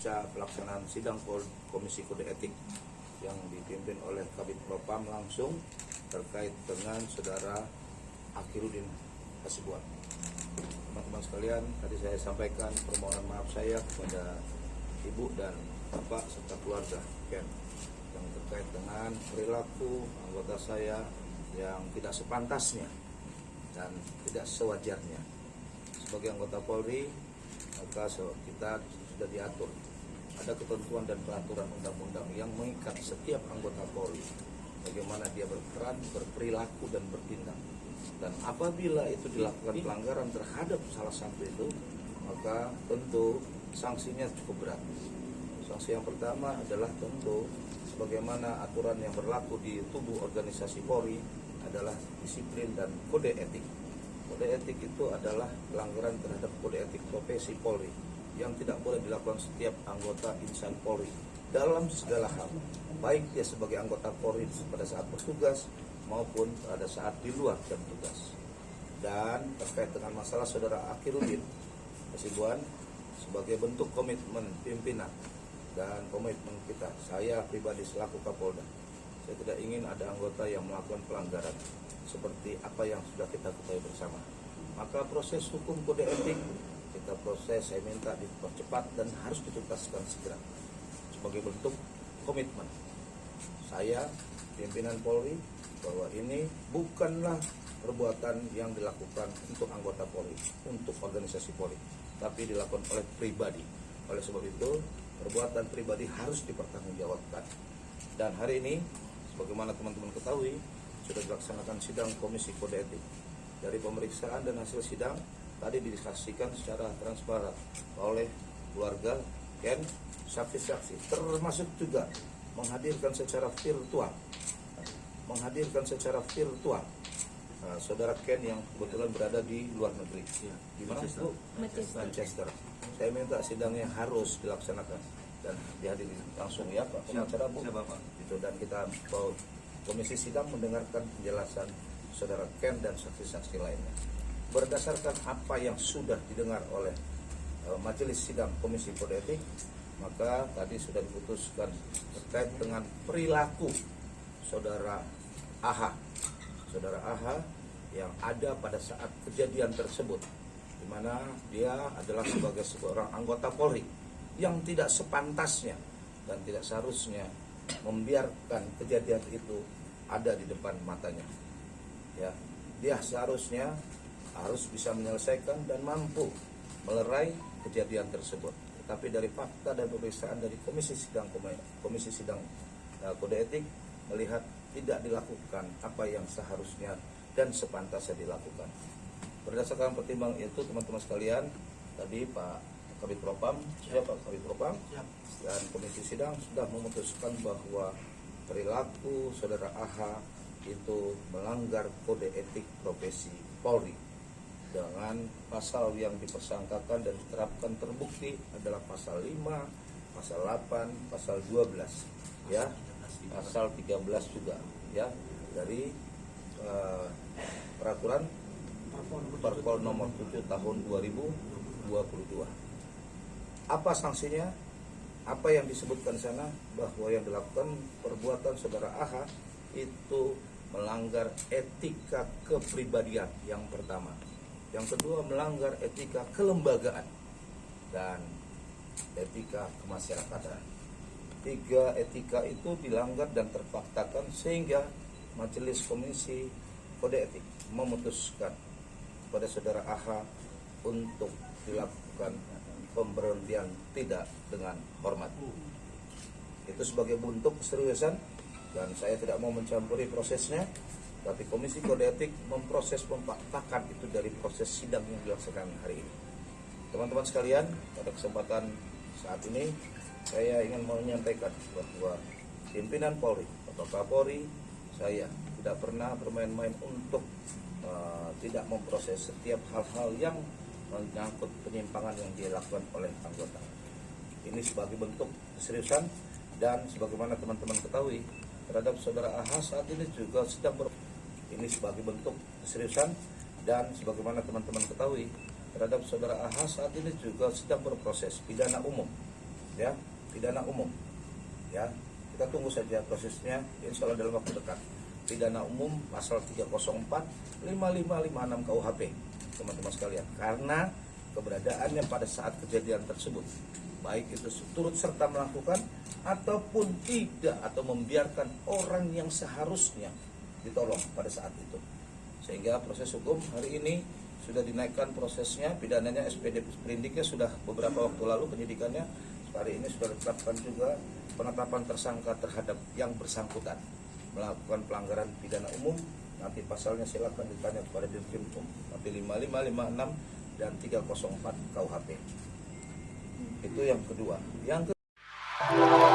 pasca pelaksanaan sidang Komisi Kode Etik yang dipimpin oleh Kabid Propam langsung terkait dengan saudara Akhirudin Hasibuan. Teman-teman sekalian, tadi saya sampaikan permohonan maaf saya kepada ibu dan bapak serta keluarga Ken yang terkait dengan perilaku anggota saya yang tidak sepantasnya dan tidak sewajarnya. Sebagai anggota Polri, maka kita sudah diatur. Ada ketentuan dan peraturan undang-undang yang mengikat setiap anggota Polri bagaimana dia berperan, berperilaku dan bertindak. Dan apabila itu dilakukan pelanggaran terhadap salah satu itu, maka tentu sanksinya cukup berat. Sanksi yang pertama adalah tentu sebagaimana aturan yang berlaku di tubuh organisasi Polri adalah disiplin dan kode etik. Kode etik itu adalah pelanggaran terhadap kode etik profesi Polri yang tidak boleh dilakukan setiap anggota insan Polri dalam segala hal, baik dia sebagai anggota Polri pada saat bertugas maupun pada saat di luar jam tugas. Dan terkait dengan masalah saudara Akhirudin Hasibuan, sebagai bentuk komitmen pimpinan dan komitmen kita, saya pribadi selaku Kapolda, saya tidak ingin ada anggota yang melakukan pelanggaran seperti apa yang sudah kita ketahui bersama. Maka proses hukum kode etik kita proses, saya minta dipercepat dan harus dituntaskan segera sebagai bentuk komitmen saya pimpinan Polri bahwa ini bukanlah perbuatan yang dilakukan untuk anggota Polri, untuk organisasi Polri, tapi dilakukan oleh pribadi. Oleh sebab itu, perbuatan pribadi harus dipertanggungjawabkan. Dan hari ini, sebagaimana teman-teman ketahui, sudah dilaksanakan sidang Komisi Kode Etik. Dari pemeriksaan dan hasil sidang tadi disaksikan secara transparan oleh keluarga Ken, saksi-saksi, termasuk juga menghadirkan secara virtual saudara Ken yang kebetulan berada di luar negeri. Di mana Bu? Manchester. Saya minta sidangnya harus dilaksanakan dan dihadiri langsung ya Pak pengacara Bu. Itu dan kita komisi sidang mendengarkan penjelasan saudara Ken dan saksi-saksi lainnya. Berdasarkan apa yang sudah didengar oleh majelis sidang Komisi Kode Etik, maka tadi sudah diputuskan terkait dengan perilaku saudara AH yang ada pada saat kejadian tersebut, di mana dia adalah sebagai seorang anggota Polri yang tidak sepantasnya dan tidak seharusnya membiarkan kejadian itu ada di depan matanya. Ya, dia seharusnya harus bisa menyelesaikan dan mampu melerai kejadian tersebut. Tapi dari fakta dan pemeriksaan dari Komisi Sidang Kode Etik melihat tidak dilakukan apa yang seharusnya dan sepantasnya dilakukan. Berdasarkan pertimbangan itu, teman-teman sekalian, tadi Pak Kabid Propam, Pak Kabid Propam dan Komisi Sidang sudah memutuskan bahwa perilaku saudara AH itu melanggar kode etik profesi Polri dengan pasal yang dipersangkakan dan diterapkan terbukti adalah pasal 5, pasal 8, pasal 12 ya, pasal 13 juga ya dari peraturan Perpol nomor 7 tahun 2022. Apa sanksinya? Apa yang disebutkan sana bahwa yang dilakukan perbuatan saudara AH itu melanggar etika kepribadian yang pertama. Yang kedua melanggar etika kelembagaan dan etika kemasyarakatan. 3 etika itu dilanggar dan terfaktakan sehingga Majelis Komisi Kode Etik memutuskan kepada saudara AH untuk dilakukan pemberhentian tidak dengan hormat. Itu sebagai bentuk keseriusan dan saya tidak mau mencampuri prosesnya. Tapi Komisi Kode Etik memproses memfaktakan itu dari proses sidang yang dilaksanakan hari ini. Teman-teman sekalian, pada kesempatan saat ini saya ingin menyampaikan bahwa pimpinan Polri, Bapak Kapolri, saya tidak pernah bermain-main untuk tidak memproses setiap hal-hal yang menyangkut penyimpangan yang dilakukan oleh anggota. Ini sebagai bentuk keseriusan dan sebagaimana teman-teman ketahui terhadap saudara AH saat ini juga sedang ini sebagai bentuk keseriusan dan sebagaimana teman-teman ketahui terhadap saudara AH saat ini juga sedang berproses pidana umum ya, pidana umum. Ya, kita tunggu saja prosesnya, insya Allah dalam waktu dekat. Pidana umum pasal 304, 5556 KUHP, teman-teman sekalian. Karena keberadaannya pada saat kejadian tersebut, baik itu turut serta melakukan ataupun tidak, atau membiarkan orang yang seharusnya ditolong pada saat itu. Sehingga proses hukum hari ini sudah dinaikkan prosesnya, pidananya SPD sprindiknya sudah beberapa waktu lalu penyidikannya. Hari ini sudah ditetapkan juga penetapan tersangka terhadap yang bersangkutan melakukan pelanggaran pidana umum. Nanti pasalnya silakan ditanya kepada Dirkrim nanti 5556 dan 304 KUHP. Itu yang kedua. Yang kedua